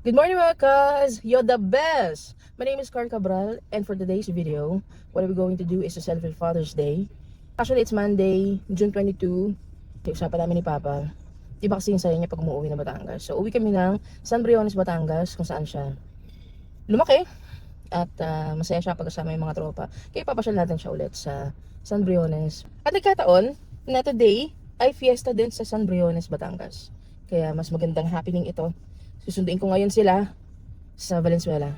Good morning mga cuz! You're the best! My name is Carl Cabral and for today's video, what we're going to do is to celebrate Father's Day. Actually, it's Monday, June 22. Usapan namin ni Papa. Di ba kasi yung saya niya pag umuwi na Batangas? So, uwi kami ng San Briones, Batangas, kung saan siya lumaki. At masaya siya pag kasama yung mga tropa. Kaya papasyal natin siya ulit sa San Briones. At nagkataon na today ay fiesta din sa San Briones, Batangas. Kaya mas magandang happening ito. Susunduin ko ngayon sila sa Valenzuela.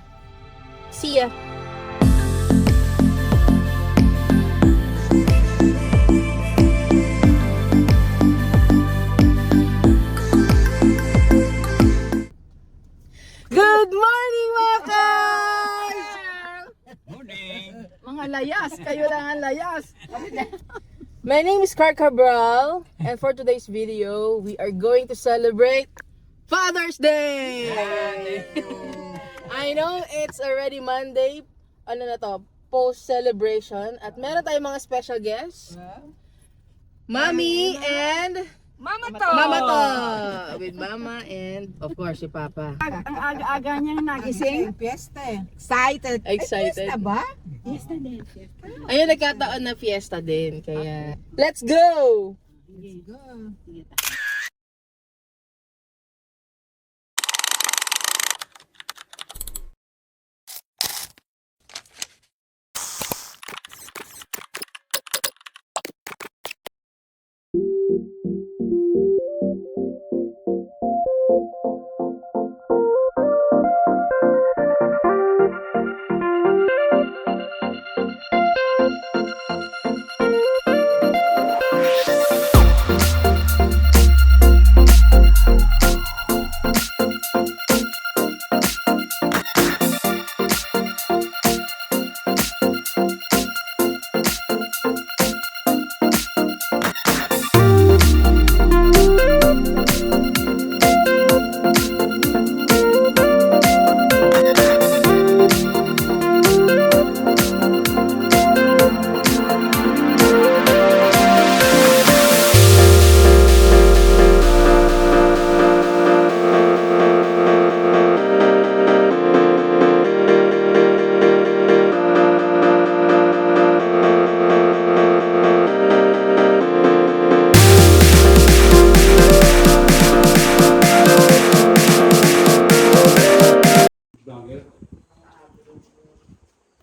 See ya! Good morning, Wakay! Morning! Mga layas, kayo lang ang layas. My name is Carl Cabral and for today's video, we are going to celebrate Father's Day! I know it's already Monday. Ano na to? Post-celebration. At meron tayong mga special guests. Mommy and Mama to! Mama to! With Mama and of course si Papa. Ang aga-aga niyang nagising. Fiesta eh. Excited. Excited. Fiesta ba? Ayun, nagkataon na fiesta din. Kaya, let's go! Let's go.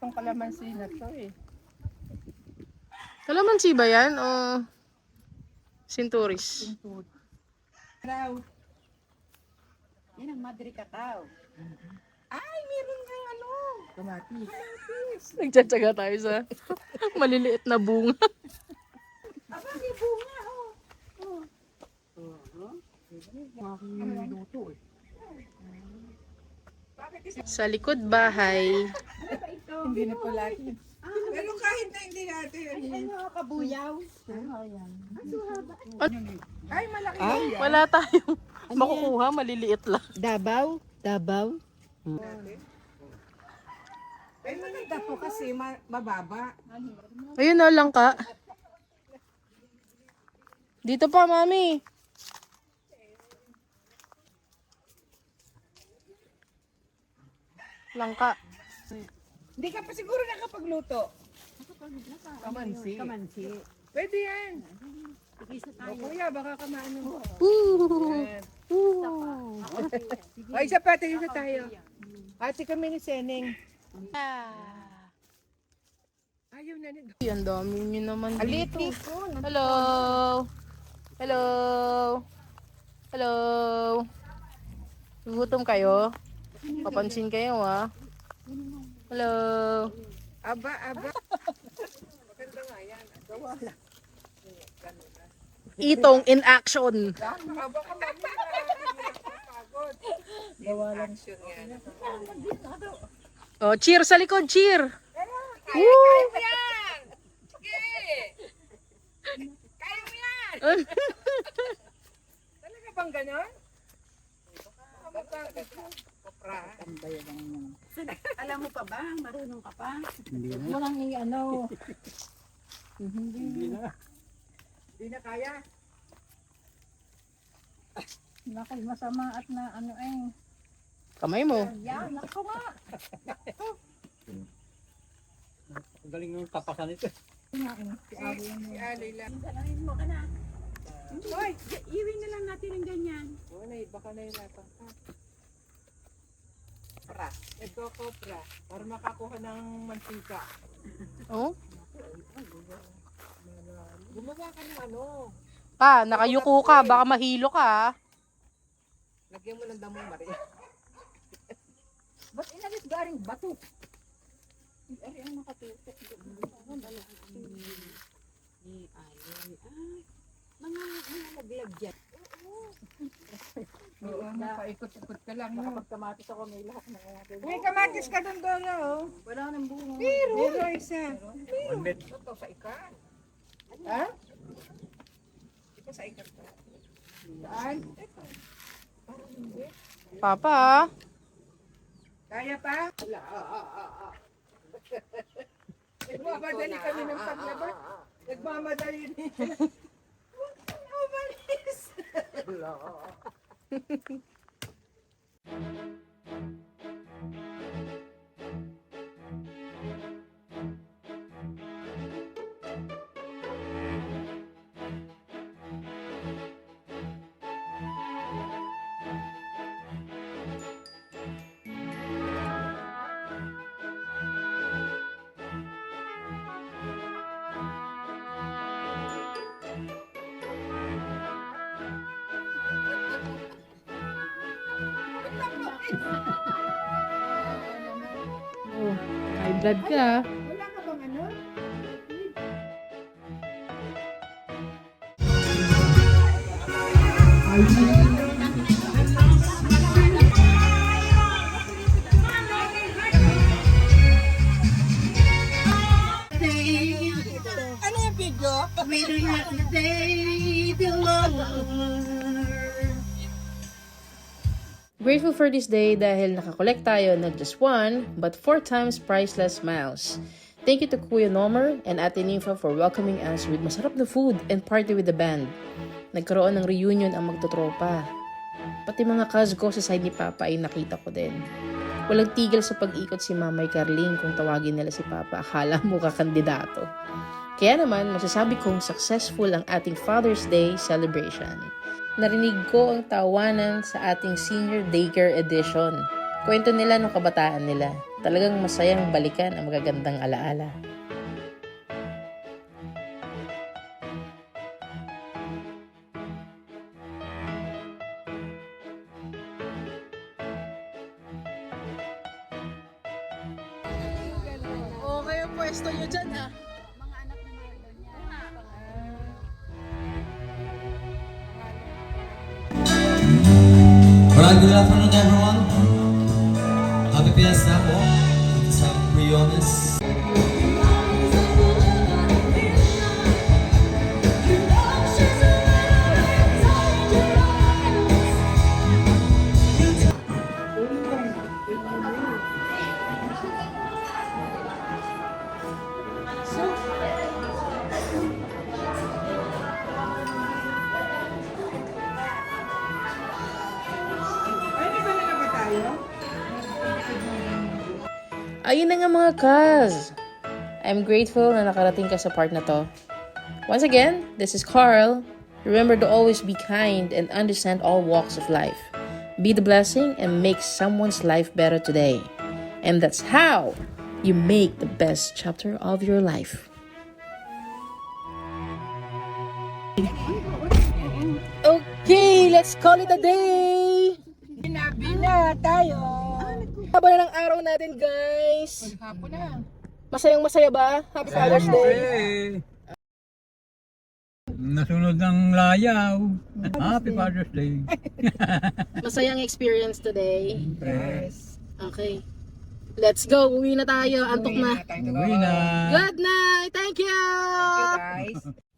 Itong kalamansi na to eh. Kalamansi ba yan o Sinturis? Raw. Yan ang Madre Cacao. Ay, meron kang ano. Kamatis. Nagtsatsaga tayo sa maliliit na bunga. Aba, may bunga oh. Luto eh. Sa likod bahay. Hindi na pala. Pero kahit na hindi natin. Ay, kabuyaw. Ay, malaki. Wala tayong makukuha, maliliit lang. Dabaw? Dabaw? Ay, maganda to kasi mababa. Ayun na lang ka. Dito pa, mami. Langka. Hindi ka pa siguro nakapagluto. Kamansi. Kamansi. Pwede yan. O kuya, baka kamaano. Ay, isa pa, tigisa tayo. Ate kami ni Seneng. Ayaw na nito. Ang dami nyo naman dito. Alitik ko. Hello. Hello. Hello. Gutom kayo? Papansin kayo ah. Hello. Aba, aba. Maganda nga yan. Gawa lang. Itong in action. Aba ka mami na. Pagod. Gawa lang. Action yan. Oh, cheer sa likod, cheer. Kaya mo yan. Sige. Kaya mo yan. Talaga bang ganon? Alam mo pa ba? Marunong ka pa? Mo lang ano. Hindi na kaya. Nakay masama at na ano eh. Kamay mo. Yan, ako nga. Ang galing yung tapasan ito. Si Ali lang. Salamin mo ka na. Hoy! Iwin na lang natin ng ganyan. Baka na yung latang ka. Pra. Nagkokopra. Para makakuha ng mantika. Oh? Gumawa ka ng ano. Pa, nakayuko ka. Baka mahilo ka. ah. Lagyan mo ng damong Maria. Ba't inalis garing bato? Ari ang nakatutok. Mga laglag dyan. Oo, paikot-ikot ka lang. Nakapagkamatis ako may lahat na mga May kamatis ka doon doon, oh. Wala nang bunga. Meron isa. One Ito sa ikat. Ha? Ito sa ikat. Saan? Ito. Papa, ah. Kaya pa? Wala. Nagmamadali kami ng paglabas. Nagmamadali din. Huwag kang umalis. Oh, high blood ka. ah. Wala ka bang ano? Ano yung video? Grateful for this day dahil nakakolect tayo not just 1, but 4 times priceless smiles. Thank you to Kuya Nomer and Ate Nympha for welcoming us with masarap na food and party with the band. Nagkaroon ng reunion ang magtotropa. Pati mga cuz ko sa side ni Papa ay nakita ko din. Walang tigil sa pag-ikot si Mamay Carling kung tawagin nila si Papa. Akala mo kakandidato. Kaya naman, masasabi kong successful ang ating Father's Day celebration. Narinig ko ang tawanan sa ating senior daycare edition. Kwento nila nung kabataan nila. Talagang masayang balikan ang magagandang alaala. Okay ang pwesto nyo dyan ha. Mga anak ni Marlon yan. Alright, good afternoon everyone. Happy Fiesta po sa Briones. Ay, nagkala na ba tayo? Ayun na nga mga cuz. I'm grateful na nakarating ka sa part na to. Once again, this is Carl. Remember to always be kind and understand all walks of life. Be the blessing and make someone's life better today. And that's how you make the best chapter of your life. Okay, let's call it a day! Binabi na tayo. Haba na ng araw natin, guys. Hapon na. Masayang masaya ba? Happy Father's Day. Nasunod ng layaw. Happy Father's Day. Masayang experience today. Yes. Okay. Let's go. Uwi na tayo. Antok na. Tayo. Uwi na. Good night. Thank you. Thank you guys.